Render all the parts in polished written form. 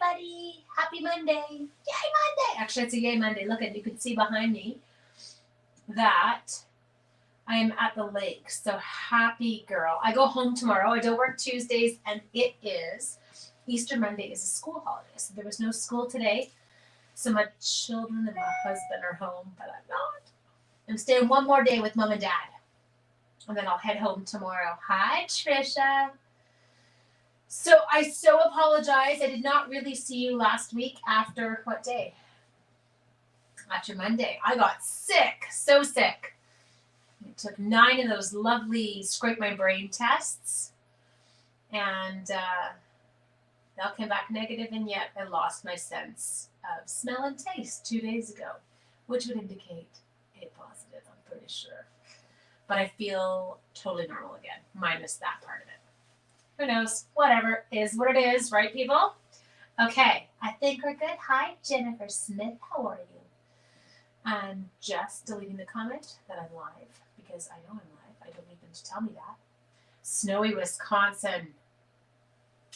everybody. Happy Monday. Yay Monday. Actually, it's a yay Monday. Look at, you can see behind me that I am at the lake. So happy girl. I go home tomorrow. I don't work Tuesdays, and it is Easter Monday is a school holiday. So there was no school today. So my children and my husband are home, but I'm not. I'm staying one more day with mom and dad. And then I'll head home tomorrow. Hi, Trisha. So I so apologize. I did not really see you last week after what day? After Monday. I got sick. So sick. I took 9 of those lovely scrape my brain tests. And they all came back negative, and yet I lost my sense of smell and taste 2 days ago, which would indicate a positive, I'm pretty sure. But I feel totally normal again, minus that part of it. Who knows? Whatever is what it is, right, people? Okay, I think we're good. Hi, Jennifer Smith. How are you? I'm just deleting the comment that I'm live because I know I'm live. I don't need them to tell me that. Snowy Wisconsin.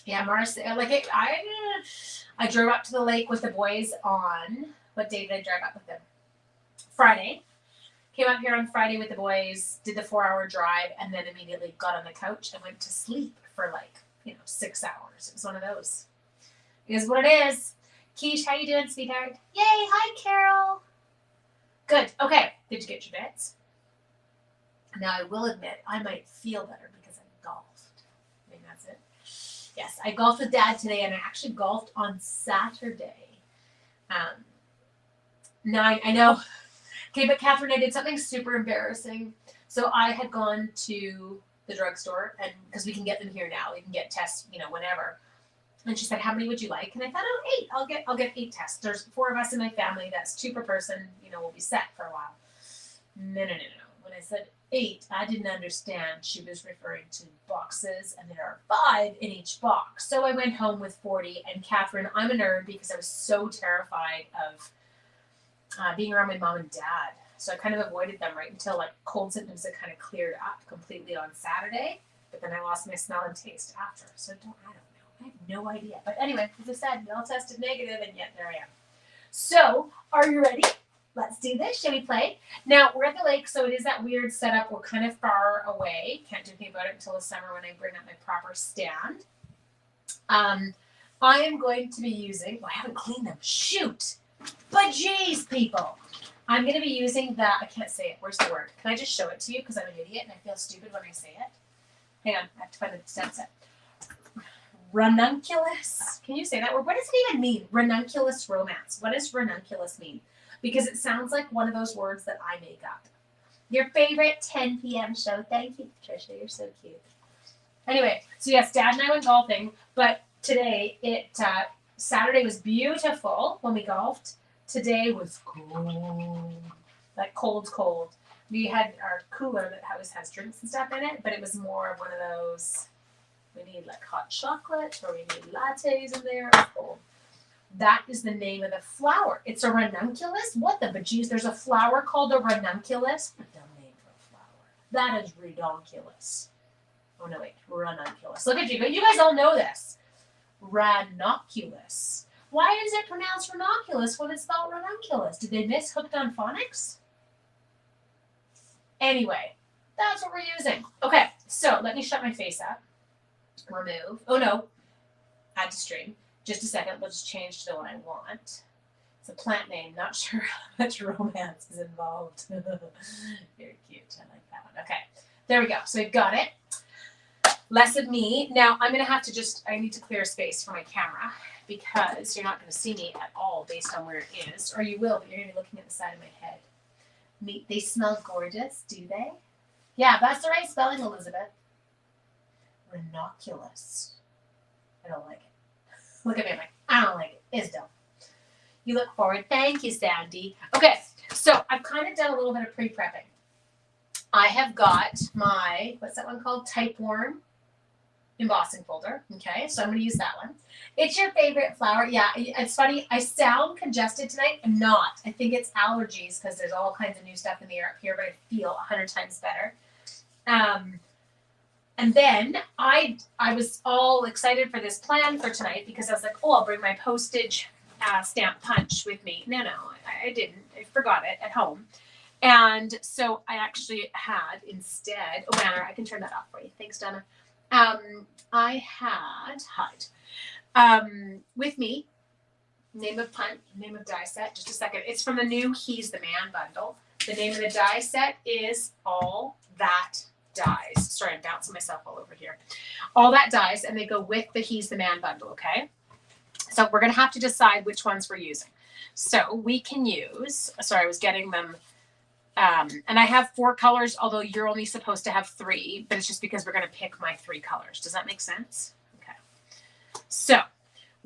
Yeah, Marcia. Like I drove up to the lake with the boys on. What day did I drive up with them? Friday. Came up here on Friday with the boys, did the 4-hour drive, and then immediately got on the couch and went to sleep for 6 hours. It was one of those. It is what it is. Keish, how you doing, sweetheart? Yay, hi, Carol. Good. Okay. Did you get your bits? Now, I will admit, I might feel better because I golfed. I think that's it. Yes, I golfed with Dad today, and I actually golfed on Saturday. Now, I know... Okay, but Catherine, I did something super embarrassing. So I had gone to the drugstore, and because we can get them here now, we can get tests, whenever. And she said, "How many would you like?" And I thought, "Oh, 8. I'll get 8 tests. There's 4 of us in my family. That's 2 per person. We'll be set for a while." No. When I said 8, I didn't understand. She was referring to boxes, and there are 5 in each box. So I went home with 40. And Catherine, I'm a nerd because I was so terrified of being around my mom and dad. So I kind of avoided them right until cold symptoms had kind of cleared up completely on Saturday. But then I lost my smell and taste after. So I don't know. I have no idea. But anyway, as I said, we all tested negative, and yet there I am. So are you ready? Let's do this. Shall we play? Now, we're at the lake, so it is that weird setup. We're kind of far away. Can't do anything about it until the summer when I bring up my proper stand. I am going to be using... I haven't cleaned them. Shoot! But geez, people, I'm going to be using the, I can't say it. Where's the word? Can I just show it to you? Because I'm an idiot and I feel stupid when I say it. Hang on. I have to find the steps. Ranunculus. Can you say that word? What does it even mean? Ranunculus romance. What does ranunculus mean? Because it sounds like one of those words that I make up. Your favorite 10 p.m. show. Thank you, Patricia. You're so cute. Anyway, so yes, Dad and I went golfing, but today Saturday was beautiful when we golfed. Today was cold. Cold. We had our cooler that has drinks and stuff in it, but it was more of one of those, we need hot chocolate or we need lattes in there. It was cold. That is the name of the flower. It's a ranunculus? What the bejeez? There's a flower called a ranunculus? What a dumb name for a flower. That is redonkulous. Oh, no, wait. Ranunculus. Look at you. You guys all know this. Ranunculus. Why is it pronounced ranunculus when it's spelled ranunculus? Did they miss Hooked on Phonics? Anyway, that's what we're using. Okay, so let me shut my face up. Remove. Oh, no. Add to stream. Just a second. We'll just change to the one I want. It's a plant name. Not sure how much romance is involved. Very cute. I like that one. Okay, there we go. So we've got it. Less of me. Now, I'm going to have to I need to clear space for my camera because you're not going to see me at all based on where it is. Or you will, but you're going to be looking at the side of my head. They smell gorgeous, do they? Yeah, that's the right spelling, Elizabeth. Ranunculus. I don't like it. Look at me, I'm like, I don't like it. It's dumb. You look forward. Thank you, Sandy. Okay, so I've kind of done a little bit of pre-prepping. I have got my, what's that one called? Typeworm embossing folder. Okay, so I'm going to use that one. It's your favorite flower. Yeah, it's funny. I sound congested tonight. I'm not. I think it's allergies because there's all kinds of new stuff in the air up here, but I feel 100 times better. And then I was all excited for this plan for tonight because I was like, oh, I'll bring my postage stamp punch with me. No, I didn't. I forgot it at home. And so I actually had instead, oh, Banner, I can turn that off for you. Thanks, Donna. I had with me, name of die set, just a second. It's from the new He's the Man bundle. The name of the die set is All That Dies. Sorry, I'm bouncing myself all over here. All That Dies, and they go with the He's the Man bundle, okay? So we're going to have to decide which ones we're using. So we can use, sorry, I was getting them, and I have 4 colors, although you're only supposed to have 3, but it's just because we're going to pick my 3 colors. Does that make sense? Okay. So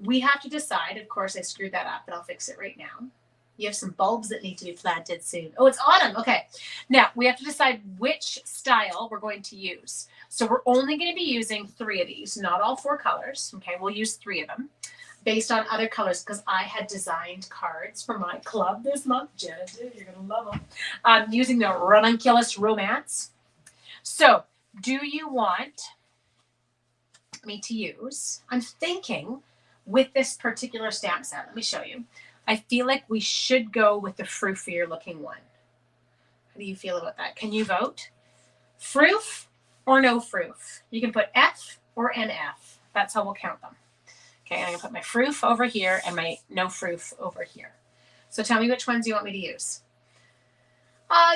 we have to decide, of course, I screwed that up, but I'll fix it right now. You have some bulbs that need to be planted soon. Oh, it's autumn. Okay. Now we have to decide which style we're going to use. So we're only going to be using 3 of these, not all 4 colors. Okay. We'll use 3 of them based on other colors because I had designed cards for my club this month. Jenna did. You're going to love them. Using the Ranunculus Romance. So do you want me to use, I'm thinking with this particular stamp set, let me show you. I feel like we should go with the froofier looking one. How do you feel about that? Can you vote? Froof or no froof? You can put F or NF. That's how we'll count them. Okay, I'm going to put my froof over here and my no froof over here. So tell me which ones you want me to use.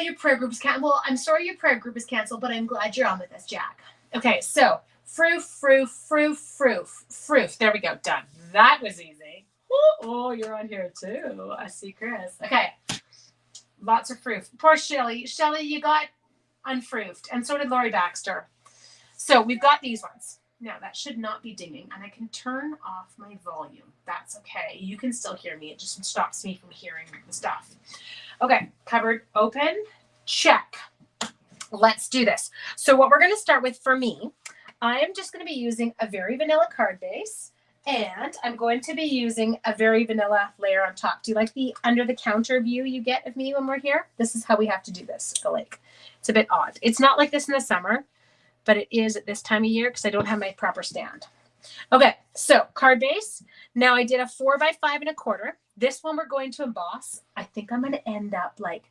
Your prayer group is canceled. Well, I'm sorry your prayer group is canceled, but I'm glad you're on with us, Jack. Okay, so froof, froof, froof, froof, froof. There we go. Done. That was easy. Oh, you're on here too. I see Chris. Okay. Lots of froof. Poor Shelly. Shelly, you got unfroofed. And so did Lori Baxter. So we've got these ones. Now that should not be dinging. And I can turn off my volume. That's okay. You can still hear me. It just stops me from hearing the stuff. Okay. Cupboard open. Check. Let's do this. So what we're going to start with for me, I am just going to be using a very vanilla card base. And I'm going to be using a very vanilla layer on top. Do you like the under the counter view you get of me when we're here? This is how we have to do this at the lake. It's a bit odd. It's not like this in the summer, but it is at this time of year because I don't have my proper stand. Okay, so card base. Now I did a 4 by 5 1/4. This one we're going to emboss. I think I'm going to end up like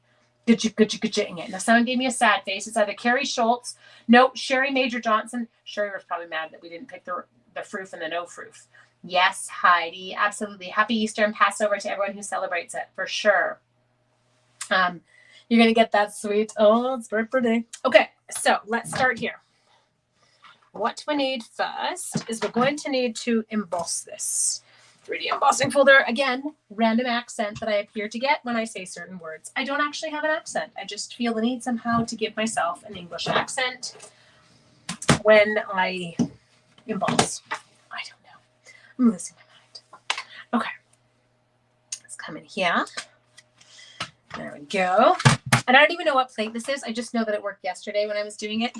good-ing it. Now someone gave me a sad face. It's either Carrie Schultz, no, Sherry Major Johnson. Sherry was probably mad that we didn't pick the froof and the no froof. Yes, Heidi, absolutely. Happy Easter and Passover to everyone who celebrates it, for sure. You're going to get that sweet. Oh, it's very pretty. Okay, so let's start here. What we need first is we're going to need to emboss this. 3D embossing folder. Again, random accent that I appear to get when I say certain words. I don't actually have an accent. I just feel the need somehow to give myself an English accent when I emboss. I don't know. I'm losing my mind. Okay. Let's come in here. There we go. And I don't even know what plate this is. I just know that it worked yesterday when I was doing it.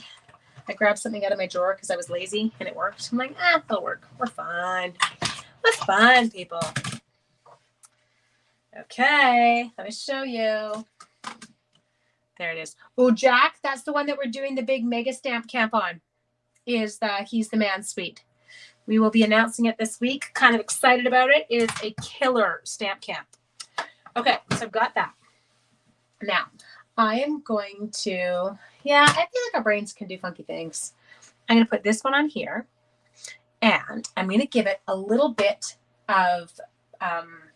I grabbed something out of my drawer because I was lazy and it worked. I'm like, it'll work. We're fine. We're fine, people. Okay. Let me show you. There it is. Oh, Jack, that's the one that we're doing the big mega stamp camp on. Is the He's the Man suite. We will be announcing it this week. Kind of excited about it. It is a killer stamp camp. Okay, so I've got that. Now, I am going to, I feel like our brains can do funky things. I'm going to put this one on here. And I'm going to give it a little bit of,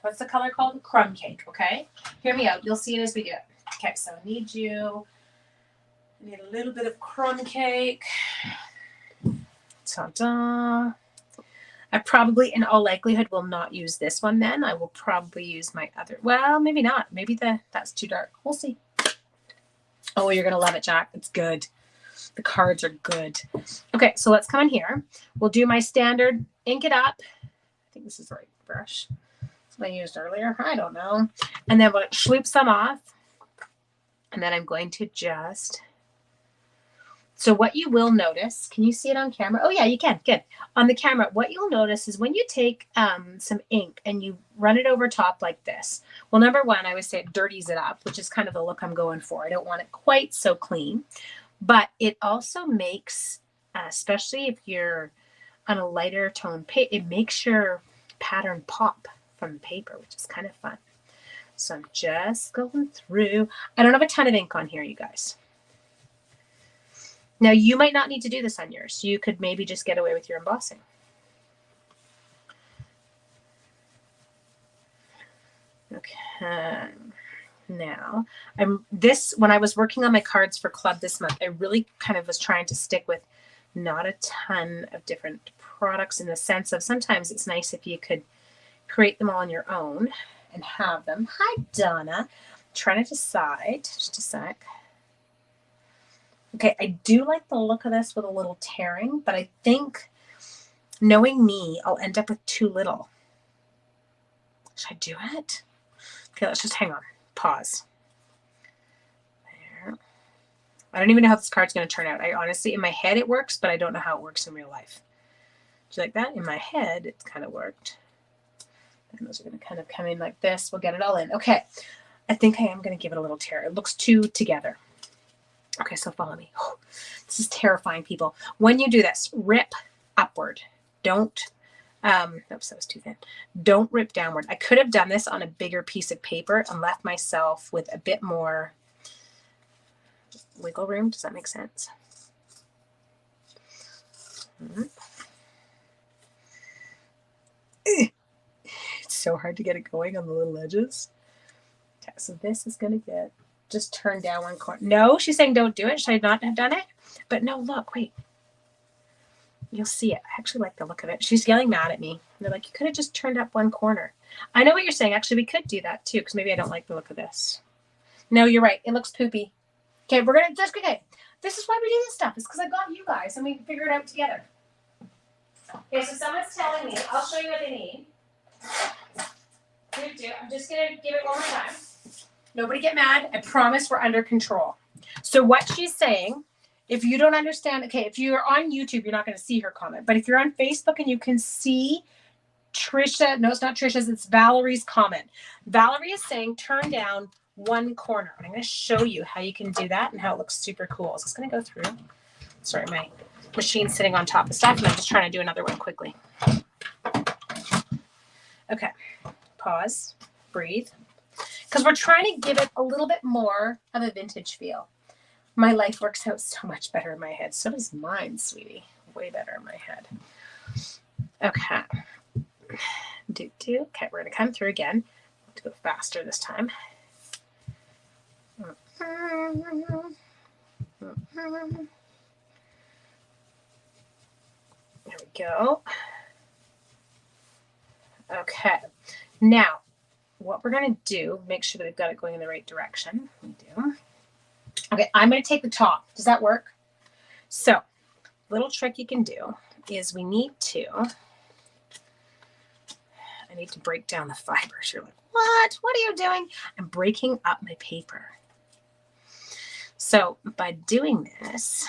what's the color called? Crumb cake, okay? Hear me out. You'll see it as we do it. Okay, so I need a little bit of crumb cake. Ta-da. I probably, in all likelihood, will not use this one then. I will probably use my other, well, maybe not. Maybe that's too dark. We'll see. Oh, you're going to love it, Jack. It's good. The cards are good. Okay, so let's come in here. We'll do my standard ink it up. I think this is the right brush. That's what I used earlier. I don't know. And then we'll swoop some off. And then I'm going to just... So what you will notice, can you see it on camera? Oh, yeah, you can. Good. On the camera, what you'll notice is when you take some ink and you run it over top like this. Well, number one, I would say it dirties it up, which is kind of the look I'm going for. I don't want it quite so clean. But it also makes especially if you're on a lighter tone paper. It makes your pattern pop from the paper, which is kind of fun. So I'm just going through. I don't have a ton of ink on here, you guys. Now, you might not need to do this on yours. You could maybe just get away with your embossing. Okay. Now, when I was working on my cards for club this month, I really kind of was trying to stick with not a ton of different products, in the sense of sometimes it's nice if you could create them all on your own and have them. Hi, Donna. Trying to decide. Just a sec. Okay, I do like the look of this with a little tearing, but I think, knowing me, I'll end up with too little. Should I do it? Okay, let's just hang on. Pause. There. I don't even know how this card's going to turn out. I honestly, in my head it works, but I don't know how it works in real life. Do you like that? In my head, it's kind of worked. And those are going to kind of come in like this. We'll get it all in. Okay. I think I am going to give it a little tear. It looks two together. Okay, so follow me. Oh, this is terrifying, people. When you do this, rip upward. Don't, oops, that was too thin. Don't rip downward. I could have done this on a bigger piece of paper and left myself with a bit more wiggle room. Does that make sense? It's so hard to get it going on the little edges. Okay, so this is going to get just turned down one corner. No, she's saying don't do it. Should I not have done it? But no, look, wait. You'll see it. I actually like the look of it. She's yelling mad at me. They're like, you could have just turned up one corner. I know what you're saying. Actually, we could do that too, because maybe I don't like the look of this. No, you're right. It looks poopy. Okay, we're going to just, okay. This is why we do this stuff. It's because I got you guys and we can figure it out together. Okay, so someone's telling me. I'll show you what they need. I'm just going to give it one more time. Nobody get mad. I promise we're under control. So what she's saying, if you don't understand, okay, if you're on YouTube, you're not going to see her comment. But if you're on Facebook and you can see Trisha, no, it's not Trisha's, it's Valerie's comment. Valerie is saying turn down one corner. I'm going to show you how you can do that and how it looks super cool. Is this going to go through? Sorry, my machine's sitting on top of stuff and I'm just trying to do another one quickly. Okay, pause, breathe. Because we're trying to give it a little bit more of a vintage feel. My life works out so much better in my head. So does mine, sweetie. Way better in my head. Okay. Okay, we're going to come through again. To go faster this time. There we go. Okay. Now, what we're going to do, make sure that we've got it going in the right direction. We do. Okay, I'm going to take the top. Does that work? So, little trick you can do is I need to break down the fibers. You're like, what? What are you doing? I'm breaking up my paper. So, by doing this,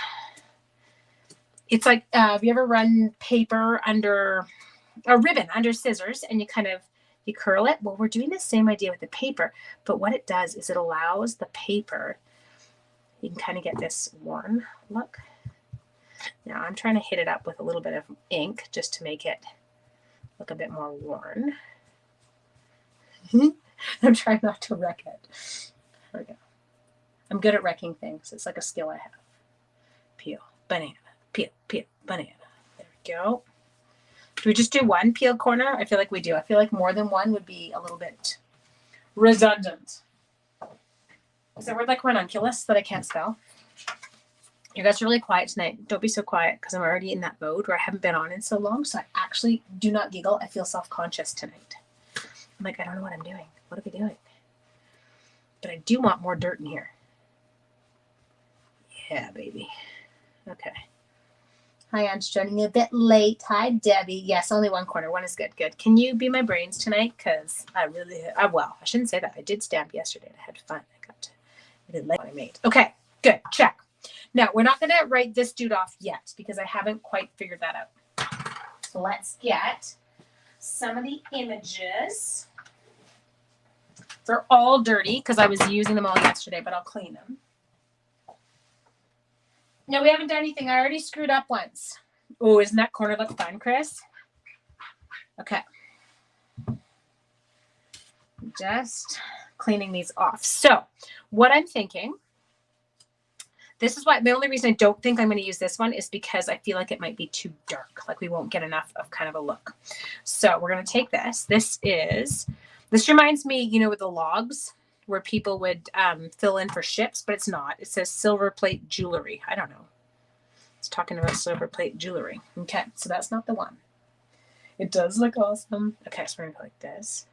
it's like, have you ever run paper under a ribbon, under scissors, and you curl it? Well, we're doing the same idea with the paper, but what it does is it allows the paper, you can kind of get this worn look. Now I'm trying to hit it up with a little bit of ink just to make it look a bit more worn. I'm trying not to wreck it. There we go. I'm good at wrecking things. It's like a skill I have. Peel, banana, peel, banana. There we go. Do we just do one peel corner? I feel like we do. I feel like more than one would be a little bit redundant. Is that word like ranunculus that I can't spell? You guys are really quiet tonight. Don't be so quiet because I'm already in that mode where I haven't been on in so long. So I actually do not giggle. I feel self-conscious tonight. I'm like, I don't know what I'm doing. What are we doing? But I do want more dirt in here. Yeah, baby. Okay. Hi, I'm joining a bit late. Hi, Debbie. Yes, only one corner. One is good. Good. Can you be my brains tonight? Because well, I shouldn't say that. I did stamp yesterday. I had fun. I didn't like what I made. Okay, good. Check. Now, we're not going to write this dude off yet because I haven't quite figured that out. So let's get some of the images. They're all dirty because I was using them all yesterday, but I'll clean them. No, we haven't done anything. I already screwed up once. Oh, isn't that corner look fun, Chris? Okay. Just cleaning these off. So what I'm thinking, this is why the only reason I don't think I'm going to use this one is because I feel like it might be too dark. Like we won't get enough of kind of a look. So we're going to take this. This reminds me, you know, with the logs where people would fill in for ships, but it's not. It says silver plate jewelry. I don't know. It's talking about silver plate jewelry. Okay, so that's not the one. It does look awesome. Okay, so we're going to go like this.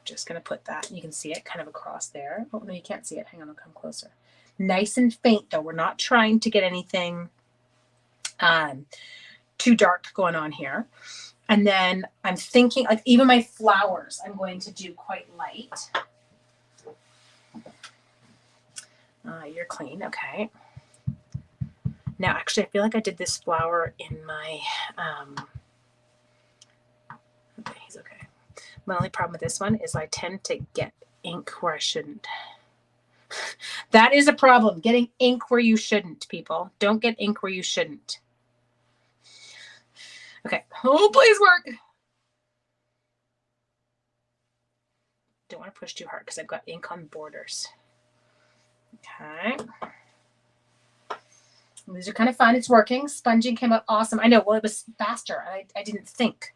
Just going to put that, and you can see it kind of across there. Oh, no, you can't see it. Hang on, I'll come closer. Nice and faint, though. We're not trying to get anything too dark going on here. And then I'm thinking, like, even my flowers, I'm going to do quite light. You're clean. Okay. Now, actually, I feel like I did this flower in my, okay, he's okay. My only problem with this one is I tend to get ink where I shouldn't. That is a problem, getting ink where you shouldn't, people. Don't get ink where you shouldn't. Okay. Oh, please work. Don't want to push too hard because I've got ink on borders. Okay. These are kind of fun. It's working. Sponging came out awesome. I know. Well, it was faster. I didn't think.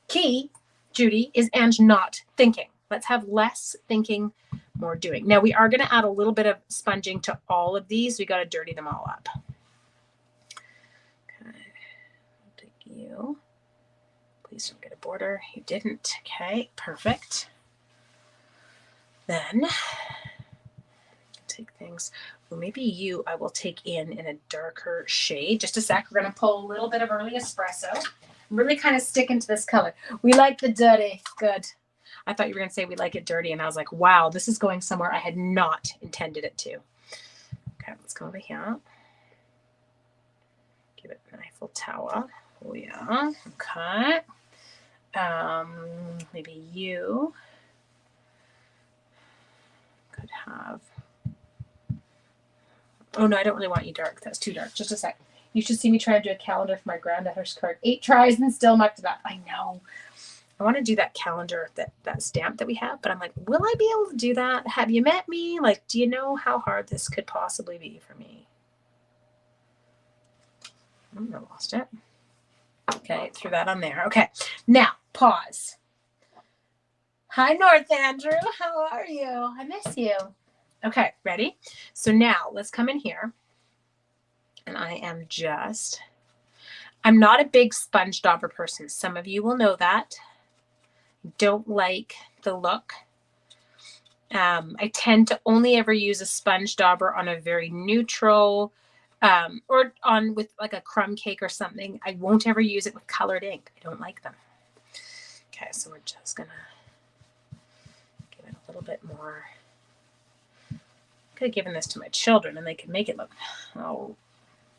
Key, Judy, is and not thinking. Let's have less thinking, more doing. Now we are going to add a little bit of sponging to all of these. We got to dirty them all up. Okay. I'll take you. Please don't get a border. You didn't. Okay, perfect. Then take things. Well, maybe you I will take in a darker shade. Just a sec. We're going to pull a little bit of early espresso. I'm really kind of sticking to this color. We like the dirty. Good. I thought you were going to say we like it dirty, and I was like, wow, this is going somewhere I had not intended it to. Okay, let's go over here. Give it an Eiffel Tower. Oh, yeah. Okay. Maybe you could have. Oh, no, I don't really want you dark. That's too dark. Just a sec. You should see me try to do a calendar for my granddaughter's card. 8 tries and still mucked it up. I know. I want to do that calendar, that stamp that we have, but I'm like, will I be able to do that? Have you met me? Like, do you know how hard this could possibly be for me? I lost it. Okay, threw that on there. Okay, now pause. Hi, North Andrew. How are you? I miss you. Okay, ready? So now let's come in here. And I'm not a big sponge dauber person. Some of you will know that. Don't like the look. I tend to only ever use a sponge dauber on a very neutral, or on with like a crumb cake or something. I won't ever use it with colored ink. I don't like them. Okay, so we're just gonna give it a little bit more. Could have given this to my children and they could make it look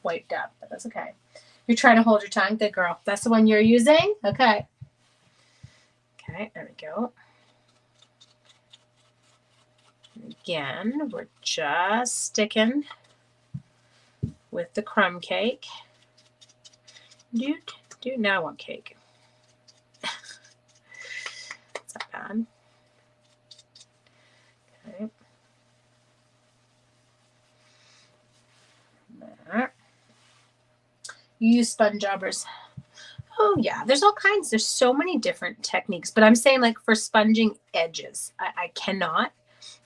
wiped up, but that's okay. You're trying to hold your tongue. Good girl. That's the one you're using? Okay. Okay, there we go. And again, we're just sticking with the crumb cake. Now I want cake. It's not bad. Okay. There. You use sponge daubers. Oh yeah, there's all kinds. There's so many different techniques, but I'm saying like for sponging edges, I cannot.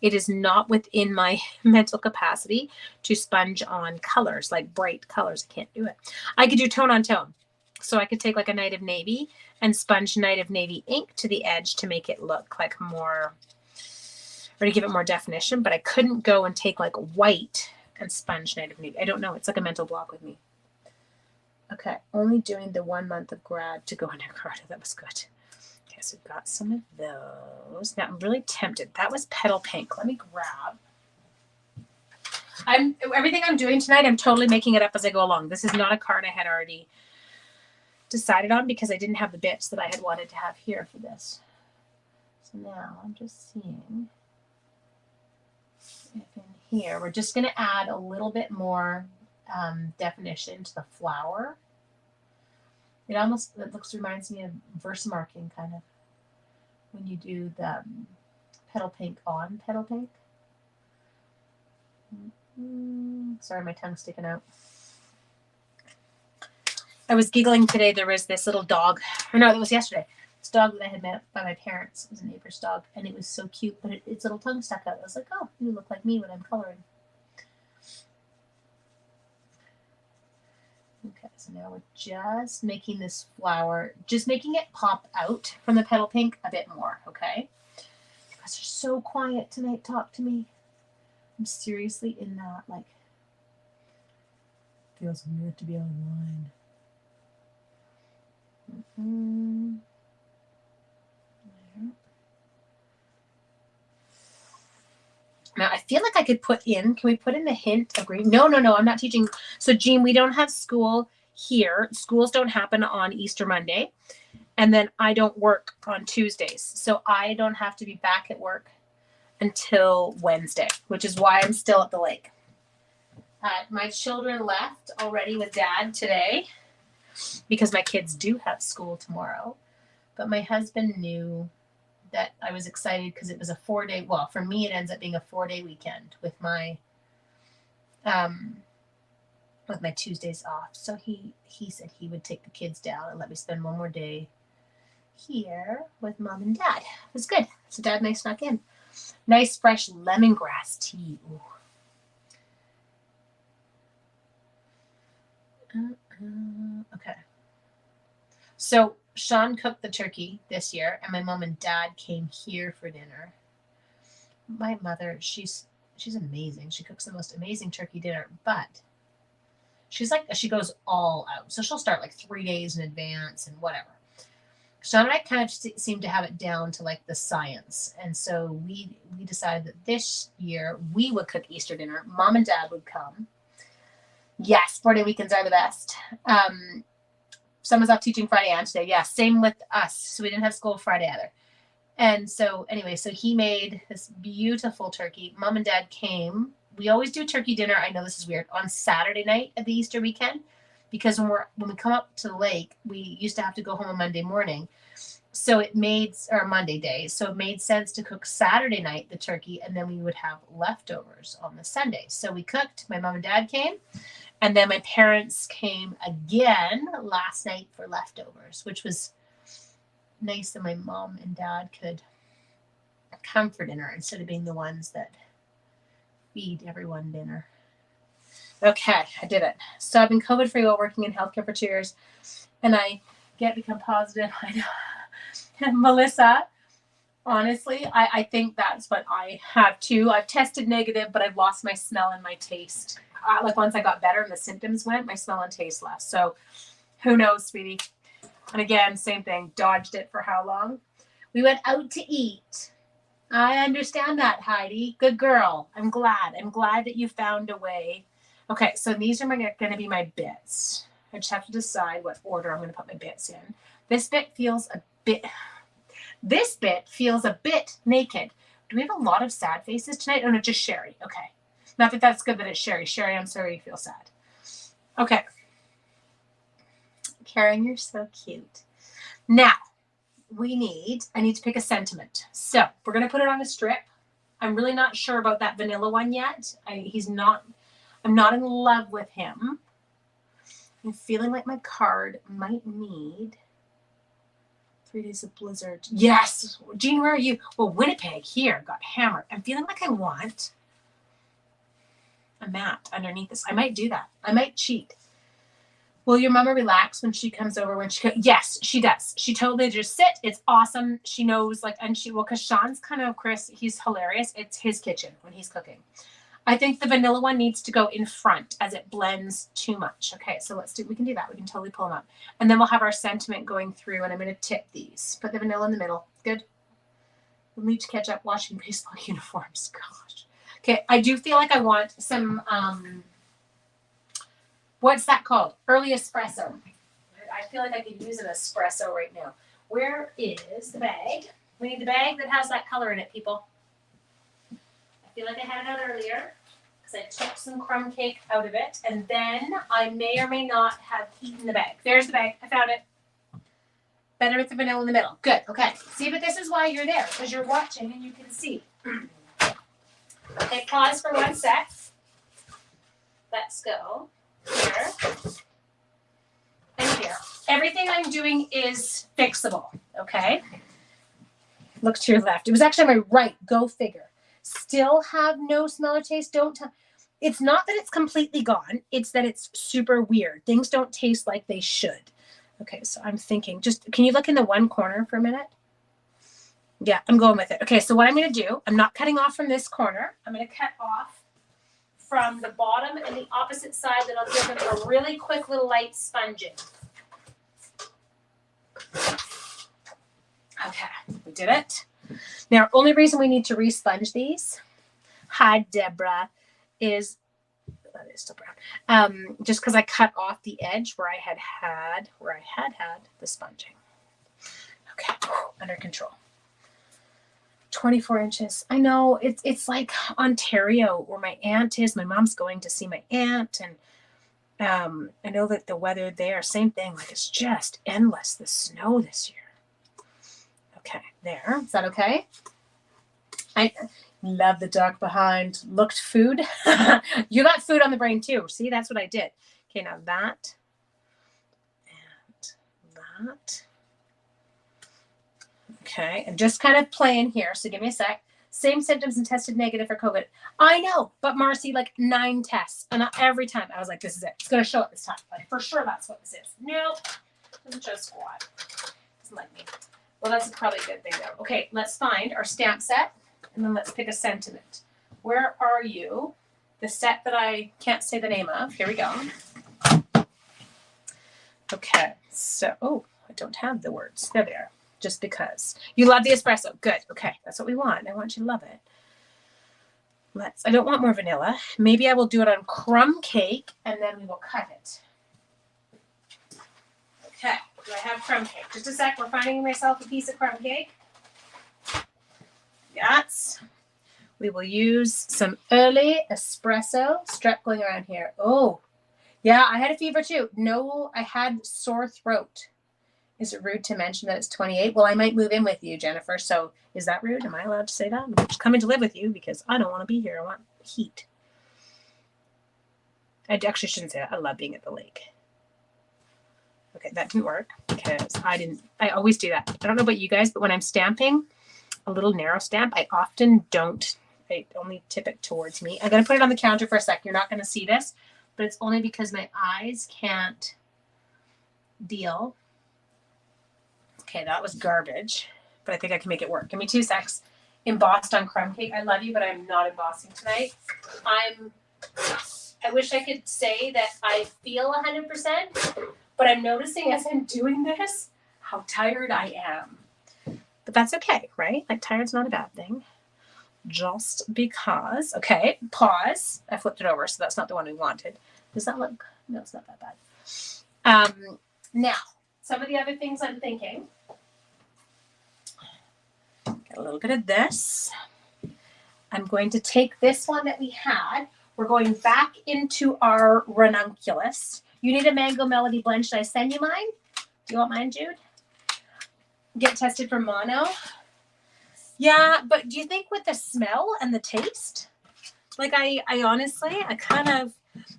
It is not within my mental capacity to sponge on colors, like bright colors. I can't do it. I could do tone on tone. So I could take like a Night of Navy and sponge Night of Navy ink to the edge to make it look like more, or to give it more definition, but I couldn't go and take like white and sponge Night of Navy. I don't know. It's like a mental block with me. Okay, only doing the 1 month of grad to go on her card. That was good. Okay, so we've got some of those. Now I'm really tempted. That was petal pink. Let me grab. Everything I'm doing tonight, I'm totally making it up as I go along. This is not a card I had already decided on because I didn't have the bits that I had wanted to have here for this. So now I'm just seeing if in here, we're just going to add a little bit more definition to the flower. It reminds me of Versamarking kind of when you do the petal pink on petal pink. Sorry, my tongue's sticking out. I was giggling today. There was this little dog. Or no, it was yesterday. This dog that I had met by my parents. It was a neighbor's dog, and it was so cute, but its little tongue stuck out. I was like, oh, you look like me when I'm coloring. Okay, so now we're just making this flower, just making it pop out from the petal pink a bit more, okay? You guys are so quiet tonight. Talk to me. I'm seriously in that, like, feels weird to be online. Now I feel like I could put in, can we put in a hint of green? No, I'm not teaching. So Jean, we don't have school here. Schools don't happen on Easter Monday. And then I don't work on Tuesdays. So I don't have to be back at work until Wednesday, which is why I'm still at the lake. My children left already with Dad today because my kids do have school tomorrow. But my husband knew that I was excited because it was a 4-day, well, for me, it ends up being a 4-day weekend with my Tuesdays off. So he said he would take the kids down and let me spend one more day here with Mom and Dad. It was good. So Dad and I snuck in. Nice fresh lemongrass tea. Ooh. Okay. So Sean cooked the turkey this year, and my mom and dad came here for dinner. My mother, she's amazing. She cooks the most amazing turkey dinner, but she goes all out. So she'll start like 3 days in advance and whatever. Sean and I kind of seem to have it down to like the science. And so we decided that this year we would cook Easter dinner. Mom and Dad would come. Yes, 4-day weekends are the best. Someone's off teaching Friday and today. Yeah, same with us. So we didn't have school Friday either. And so anyway, so he made this beautiful turkey. Mom and Dad came. We always do turkey dinner. I know this is weird. On Saturday night of the Easter weekend, because when we come up to the lake, we used to have to go home on Monday morning. So it made, or Monday day. So it made sense to cook Saturday night the turkey, and then we would have leftovers on the Sunday. So we cooked. My mom and dad came. And then my parents came again last night for leftovers, which was nice that my mom and dad could come for dinner instead of being the ones that feed everyone dinner. Okay, I did it. So I've been COVID-free while working in healthcare for 2 years, and I become positive. I know. Melissa, honestly, I think that's what I have too. I've tested negative, but I've lost my smell and my taste. Like once I got better and the symptoms went, my smell and taste left. So who knows, sweetie? And again, same thing. Dodged it for how long? We went out to eat. I understand that, Heidi. Good girl. I'm glad. I'm glad that you found a way. Okay, so these are going to be my bits. I just have to decide what order I'm going to put my bits in. This bit feels a bit naked. Do we have a lot of sad faces tonight? Oh, no, just Sherry. Okay. Not that that's good that it's Sherry. Sherry, I'm sorry you feel sad. Okay. Karen, you're so cute. Now, I need to pick a sentiment. So we're going to put it on a strip. I'm really not sure about that vanilla one yet. I'm not in love with him. I'm feeling like my card might need 3 days of blizzard. Yes. Jean, where are you? Well, Winnipeg here got hammered. I'm feeling like I want a mat underneath this. I might do that. I might cheat. Will your mama relax when she comes over? Yes, she does. She told me to just sit. It's awesome. She knows, because Sean's kind of, Chris, he's hilarious. It's his kitchen when he's cooking. I think the vanilla one needs to go in front as it blends too much. Okay, so we can do that. We can totally pull them up. And then we'll have our sentiment going through, and I'm going to tip these. Put the vanilla in the middle. Good. We'll need to catch up washing baseball uniforms. Gosh. Okay, I do feel like I want some, what's that called? Early espresso. I feel like I could use an espresso right now. Where is the bag? We need the bag that has that color in it, people. I feel like I had it out earlier. because I took some crumb cake out of it, and then I may or may not have eaten the bag. There's the bag. I found it. Better with the vanilla in the middle. Good. Okay. See, but this is why you're there, because you're watching and you can see. Okay, pause for 1 sec. Let's go here and here. Everything I'm doing is fixable, okay? Look to your left. It was actually on my right. Go figure. Still have no smell or taste. It's not that it's completely gone. It's that it's super weird. Things don't taste like they should. Okay, so I'm thinking, can you look in the one corner for a minute? Yeah, I'm going with it. Okay, so what I'm going to do, I'm not cutting off from this corner. I'm going to cut off from the bottom and the opposite side, that I'll give them a really quick little light sponging. Okay, we did it. Now, only reason we need to re-sponge these, hi Deborah, is, that is still brown, just because I cut off the edge where I had the sponging. Okay, under control. 24 inches. I know it's like Ontario where my aunt is. My mom's going to see my aunt, and I know that the weather there, same thing. Like, it's just endless, the snow this year. Okay, there. Is that okay? I love the duck behind. Looked food. You got food on the brain too. See, that's what I did. Okay, now that and that. Okay, I'm just kind of playing here, so give me a sec. Same symptoms and tested negative for COVID. I know, but Marcy, like 9 tests, and every time I was like, this is it. It's going to show up this time. Like, for sure that's what this is. Nope, doesn't show squat. Doesn't like me. Well, that's probably a good thing, though. Okay, let's find our stamp set, and then let's pick a sentiment. Where are you? The set that I can't say the name of. Here we go. Okay, so, oh, I don't have the words. There they are. Just because. You love the espresso. Good. Okay, that's what we want. I want you to love it. I don't want more vanilla. Maybe I will do it on crumb cake, and then we will cut it. Okay, do I have crumb cake? Just a sec. We're finding myself a piece of crumb cake. Yes. We will use some early espresso. Strep going around here. Oh, yeah, I had a fever too. No, I had sore throat. Is it rude to mention that it's 28? Well, I might move in with you, Jennifer. So is that rude? Am I allowed to say that? I'm just coming to live with you because I don't want to be here. I want heat. I actually shouldn't say that. I love being at the lake. Okay, that didn't work because I always do that. I don't know about you guys, but when I'm stamping a little narrow stamp, I often don't. I only tip it towards me. I'm going to put it on the counter for a sec. You're not going to see this, but it's only because my eyes can't deal. Okay, that was garbage, but I think I can make it work. Give me 2 secs. Embossed on crumb cake. I love you, but I'm not embossing tonight. I wish I could say that I feel 100%, but I'm noticing as I'm doing this how tired I am. But that's okay, right? Like, tired's not a bad thing. Just because. Okay, pause. I flipped it over, so that's not the one we wanted. Does that look? No, it's not that bad. Now, some of the other things I'm thinking. Get a little bit of this. I'm going to take this one that we had. We're going back into our ranunculus. You need a mango melody blend. Should I send you mine? Do you want mine, Jude? Get tested for mono. Yeah, but do you think with the smell and the taste? Like, I honestly, I kind of...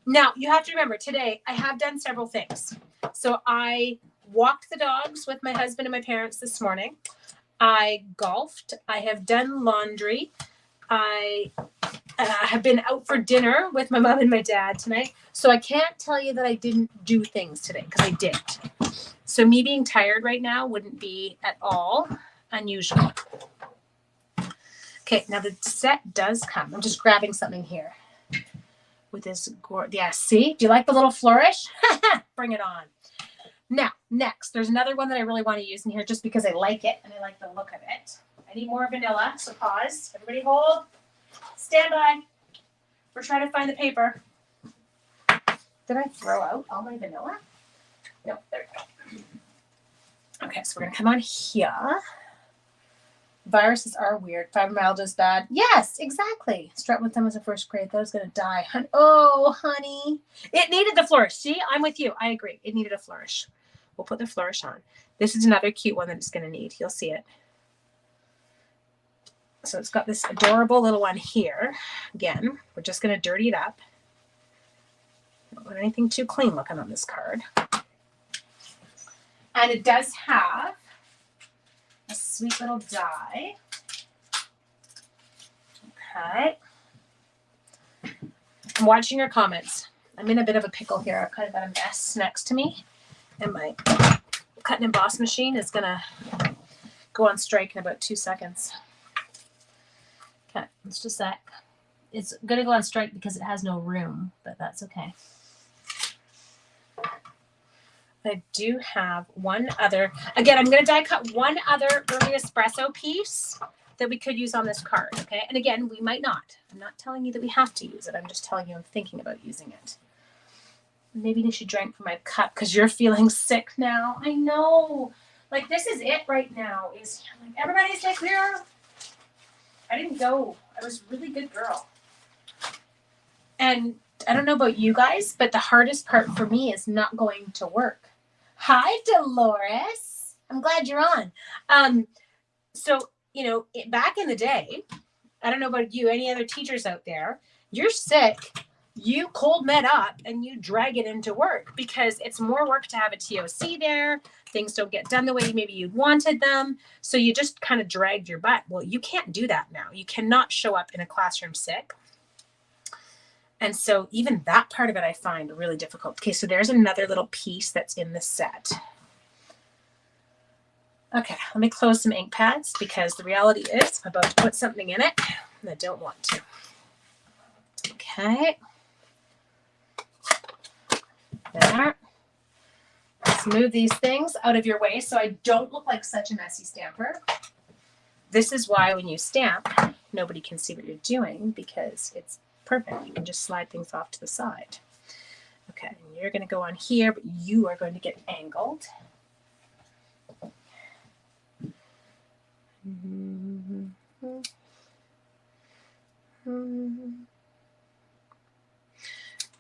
Now, you have to remember, today, I have done several things. So I walked the dogs with my husband and my parents this morning. I golfed. I have done laundry. I have been out for dinner with my mom and my dad tonight. So I can't tell you that I didn't do things today, because I did. So me being tired right now wouldn't be at all unusual. Okay, now the set does come. I'm just grabbing something here. With this, yeah, see? Do you like the little flourish? Bring it on. Now, next, there's another one that I really want to use in here just because I like it and I like the look of it. I need more vanilla, so pause. Everybody hold. Stand by. We're trying to find the paper. Did I throw out all my vanilla? No, there we go. Okay, so we're going to come on here. Viruses are weird. Fibromyalgia is bad. Yes, exactly. Strep with them was in first grade. That was going to die. Oh, honey. It needed the flourish. See, I'm with you. I agree. It needed a flourish. We'll put the flourish on. This is another cute one that it's going to need. You'll see it. So it's got this adorable little one here. Again, we're just going to dirty it up. Don't want anything too clean looking on this card. And it does have a sweet little die. Okay. I'm watching your comments. I'm in a bit of a pickle here. I've kind of got a mess next to me. And my cut and emboss machine is going to go on strike in about 2 seconds. Okay, it's just that. It's going to go on strike because it has no room, but that's okay. I do have one other. Again, I'm going to die cut one other early espresso piece that we could use on this card, okay? And again, we might not. I'm not telling you that we have to use it. I'm just telling you I'm thinking about using it. Maybe you should drink from my cup because you're feeling sick now. I know. Like, this is it right now. Is like everybody's like, I didn't go. I was a really good girl. And I don't know about you guys, but the hardest part for me is not going to work. Hi, Dolores. I'm glad you're on. So, you know, back in the day, I don't know about you, any other teachers out there, you're sick, you cold med up and you drag it into work because it's more work to have a TOC there. Things don't get done the way maybe you wanted them. So you just kind of dragged your butt. Well, you can't do that now. You cannot show up in a classroom sick. And so even that part of it I find really difficult. Okay, so there's another little piece that's in the set. Okay, let me close some ink pads because the reality is I'm about to put something in it and I don't want to. Okay. There. Let's move these things out of your way so I don't look like such a messy stamper. This is why when you stamp, nobody can see what you're doing because it's perfect. You can just slide things off to the side. Okay, and you're going to go on here, but you are going to get angled.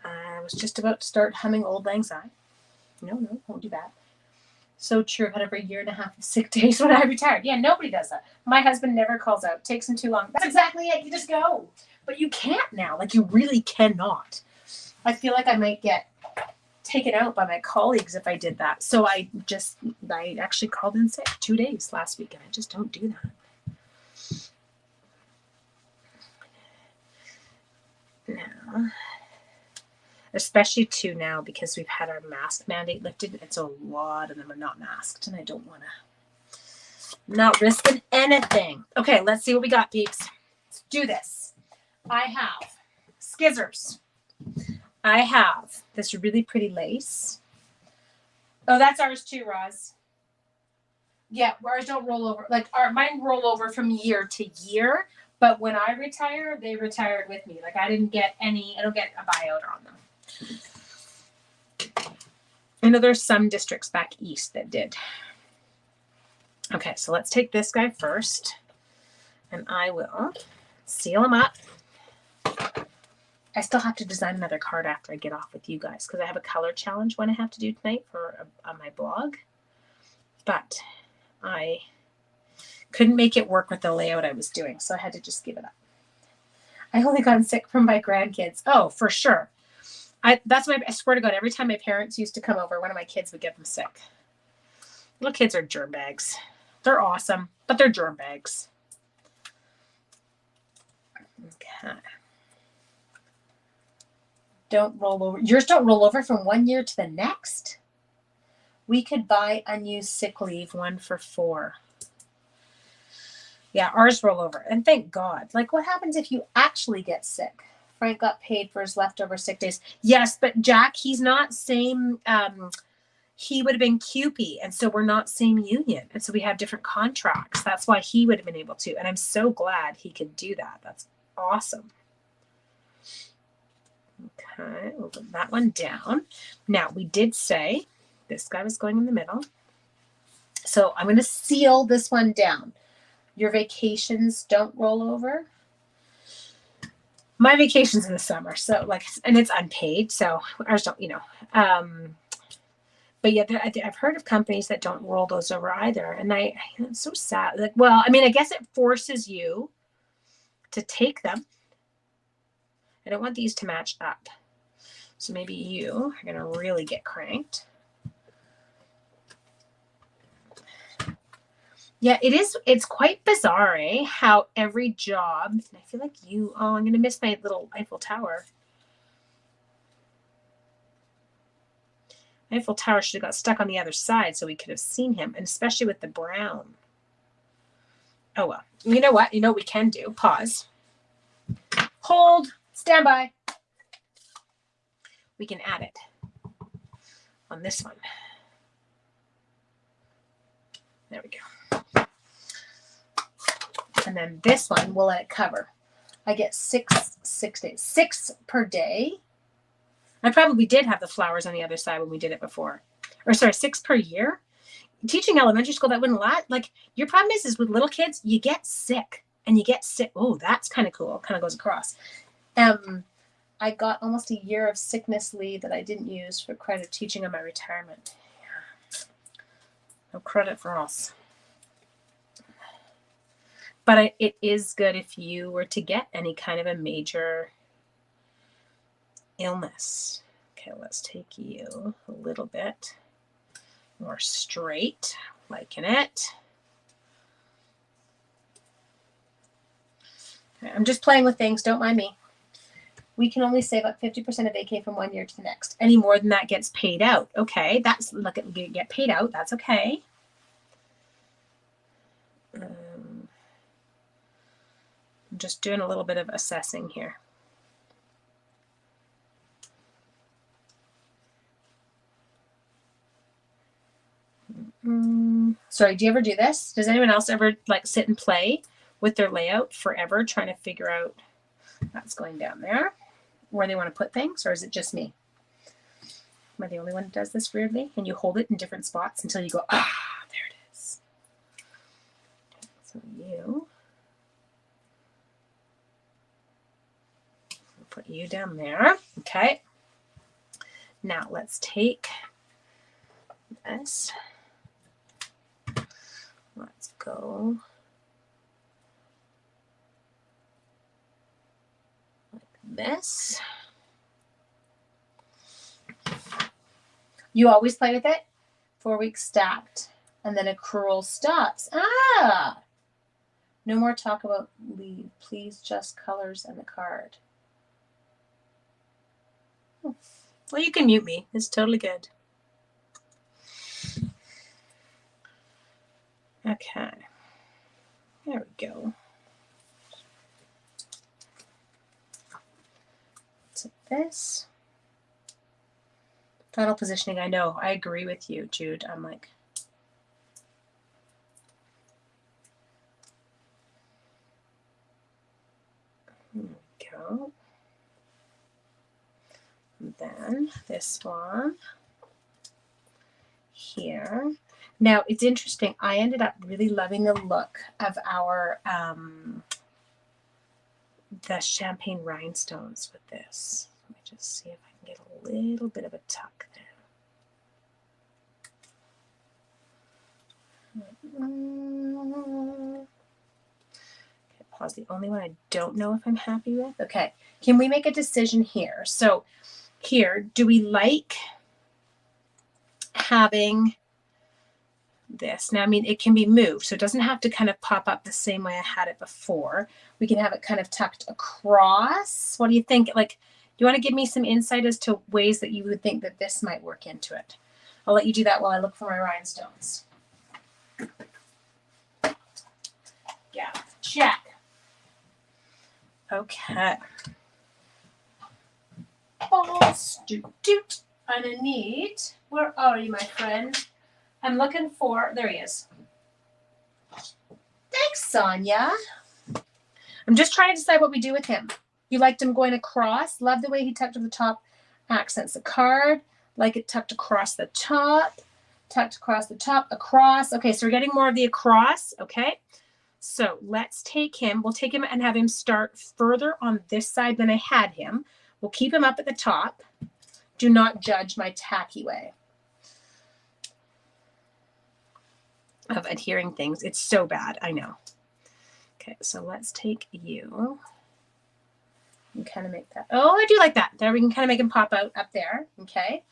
I was just about to start humming Auld Lang Syne. No, won't do that. So true. I've had over a year and a half of sick days when I retired. Yeah, nobody does that. My husband never calls out. Takes him too long. That's exactly it. You just go. But you can't now. Like, you really cannot. I feel like I might get taken out by my colleagues if I did that. So I actually called in sick 2 days last week, and I just don't do that. Now, especially too now because we've had our mask mandate lifted. It's a lot of them are not masked, and I don't want to. Not risking anything. Okay, let's see what we got, peeps. Let's do this. I have skizzers. I have this really pretty lace. Oh, that's ours too, Roz. Yeah, ours don't roll over. Like, mine roll over from year to year. But when I retire, they retired with me. Like, I don't get a buyout on them. I know there's some districts back east that did. Okay, so let's take this guy first. And I will seal him up. I still have to design another card after I get off with you guys because I have a color challenge one I have to do tonight for on my blog. But I couldn't make it work with the layout I was doing, so I had to just give it up. I only got sick from my grandkids. Oh, for sure. I swear to God, every time my parents used to come over, one of my kids would get them sick. Little kids are germ bags. They're awesome, but they're germ bags. Okay. Don't roll over. Yours don't roll over from 1 year to the next? We could buy unused sick leave 1 for $4. Yeah, ours roll over. And thank God. Like, what happens if you actually get sick? Frank got paid for his leftover sick days. Yes, but Jack, he's not same. He would have been CUPE, and so we're not same union. And so we have different contracts. That's why he would have been able to. And I'm so glad he could do that. That's awesome. Okay, we'll put that one down. Now, we did say this guy was going in the middle. So I'm going to seal this one down. Your vacations don't roll over. My vacation's in the summer, so like, and it's unpaid, so ours don't, but yeah, I've heard of companies that don't roll those over either, and it's so sad. Like, well, I mean, I guess it forces you to take them. I don't want these to match up, so maybe you are gonna really get cranked. Yeah, it is. It's quite bizarre, eh? How every job, and I feel like I'm going to miss my little Eiffel Tower. Eiffel Tower should have got stuck on the other side so we could have seen him, and especially with the brown. Oh, well. You know what? You know what we can do? Pause. Hold. Stand by. We can add it on this one. There we go. And then this one, we'll let it cover. I get 6 days. 6 per day. I probably did have the flowers on the other side when we did it before. Or sorry, 6 per year. Teaching elementary school, that wouldn't last. Like, your problem is with little kids, you get sick. And you get sick. Oh, that's kind of cool. Kind of goes across. I got almost a year of sickness leave that I didn't use for credit teaching on my retirement. Yeah. No credit for us. But it is good if you were to get any kind of a major illness. Okay, let's take you a little bit more straight, liking it. Okay, I'm just playing with things, don't mind me. We can only save up 50% of AK from one year to the next. Any more than that gets paid out. Okay, that's, look at, get paid out, that's okay. I'm just doing a little bit of assessing here. Sorry, do you ever do this? Does anyone else ever like sit and play with their layout forever trying to figure out that's going down there where they want to put things, or is it just me? Am I the only one who does this weirdly? And you hold it in different spots until you go, there it is. So you put you down there. Okay. Now let's take this. Let's go like this. You always play with it? 4 weeks stacked. And then accrual stops. No more talk about leave. Please just colors and the card. Well, you can mute me. It's totally good. Okay. There we go. So this. Final positioning, I know. I agree with you, Jude. I'm like, here we go. And then this one here. Now, it's interesting. I ended up really loving the look of our the champagne rhinestones with this. Let me just see if I can get a little bit of a tuck there. Okay, pause. The only one I don't know if I'm happy with. Okay, can we make a decision here? So here, do we like having this? Now, I mean, it can be moved, so it doesn't have to kind of pop up the same way I had it before. We can have it kind of tucked across. What do you think? Like, do you want to give me some insight as to ways that you would think that this might work into it? I'll let you do that while I look for my rhinestones. Yeah, check. Okay. Balls, doot. And I need, where are you, my friend? I'm looking for, there he is. Thanks, Sonia. I'm just trying to decide what we do with him. You liked him going across. Love the way he tucked to the top, accents the card. Like it tucked across the top. Tucked across the top, across. Okay, so we're getting more of the across. Okay. So let's take him. We'll take him and have him start further on this side than I had him. We'll keep him up at the top. Do not judge my tacky way of adhering things. It's so bad, I know. Okay, so let's take you and kind of make that. Oh, I do like that. There, we can kind of make him pop out up there. Okay.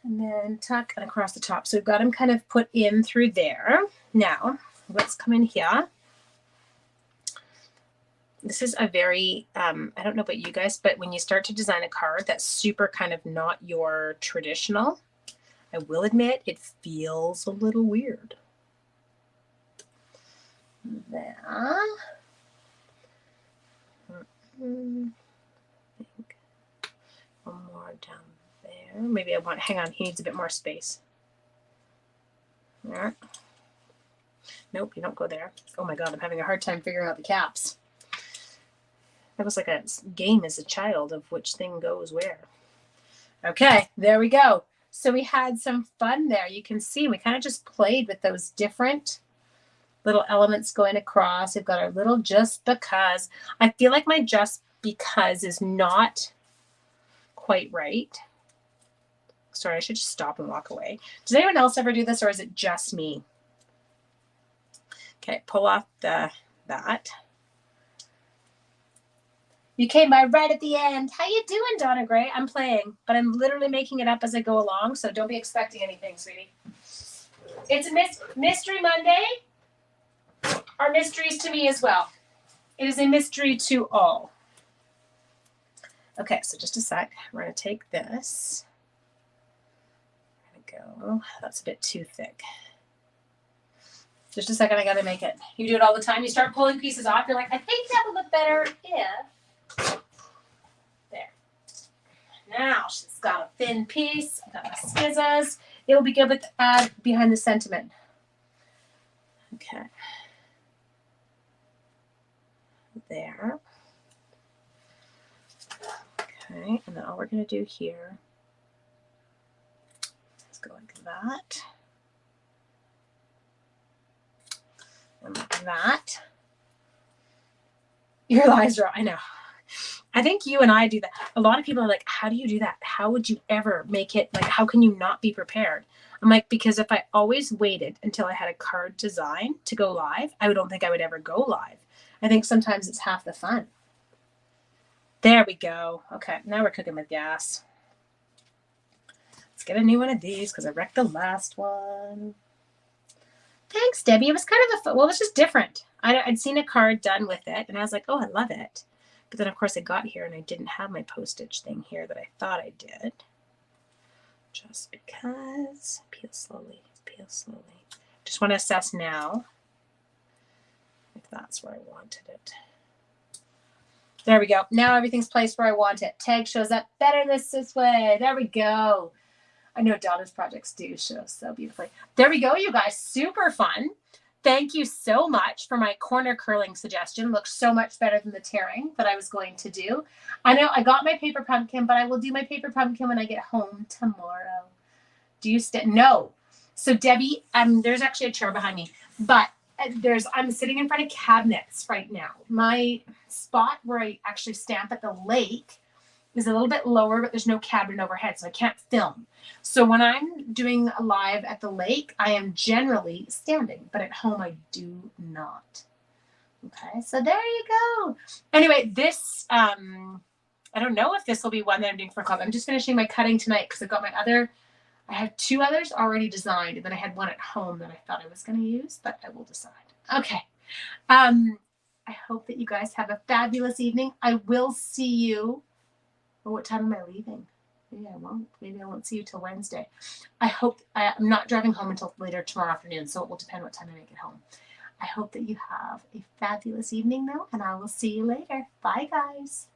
And then tuck and across the top. So we've got him kind of put in through there. Now, let's come in here. This is a very, I don't know about you guys, but when you start to design a card that's super kind of not your traditional, I will admit it feels a little weird. There. I think one more down there. Maybe I want, hang on, he needs a bit more space. There. Nope, you don't go there. Oh my God, I'm having a hard time figuring out the caps. That was like a game as a child of which thing goes where. Okay, there we go. So we had some fun there. You can see we kind of just played with those different little elements going across. We've got our little just because. I feel like my just because is not quite right. Sorry, I should just stop and walk away. Does anyone else ever do this, or is it just me? Okay, pull off that. You came by right at the end. How you doing, Donna Gray? I'm playing, but I'm literally making it up as I go along, so don't be expecting anything, sweetie. It's a Mystery Monday. Are mysteries to me as well. It is a mystery to all. Okay, so just a sec. We're going to take this. There we go. That's a bit too thick. Just a second, I got to make it. You do it all the time. You start pulling pieces off. You're like, I think that would look better if... There. Now she's got a thin piece. I've got my scissors. It will be good with behind the sentiment. Okay. There. Okay, and then all we're going to do here is go like that. And like that. Your eyes are, I know. I think you and I do that. A lot of people are like, how do you do that? How would you ever make it? Like, how can you not be prepared? I'm like, because if I always waited until I had a card design to go live, I don't think I would ever go live. I think sometimes it's half the fun. There we go. Okay, now we're cooking with gas. Let's get a new one of these because I wrecked the last one. Thanks, Debbie. It was kind of well, it was just different. I'd seen a card done with it, and I was like, oh, I love it. But then, of course, I got here, and I didn't have my postage thing here that I thought I did. Just because. Peel slowly. Peel slowly. Just want to assess now if that's where I wanted it. There we go. Now everything's placed where I want it. Tag shows up better this way. There we go. I know Donna's projects do show so beautifully. There we go, you guys. Super fun. Thank you so much for my corner curling suggestion. Looks so much better than the tearing that I was going to do. I know I got my paper pumpkin, but I will do my paper pumpkin when I get home tomorrow. Do you no. So Debbie, there's actually a chair behind me, but I'm sitting in front of cabinets right now. My spot where I actually stamp at the lake is a little bit lower, but there's no cabinet overhead, so I can't film. So when I'm doing a live at the lake, I am generally standing, but at home I do not. Okay, so there you go. Anyway, this, I don't know if this will be one that I'm doing for club. I'm just finishing my cutting tonight because I've got I have 2 others already designed, and then I had one at home that I thought I was going to use, but I will decide. Okay. I hope that you guys have a fabulous evening. I will see you. Oh, what time am I leaving? Maybe I won't. Maybe I won't see you till Wednesday. I'm not driving home until later tomorrow afternoon, so it will depend what time I make it home. I hope that you have a fabulous evening, though, and I will see you later. Bye, guys.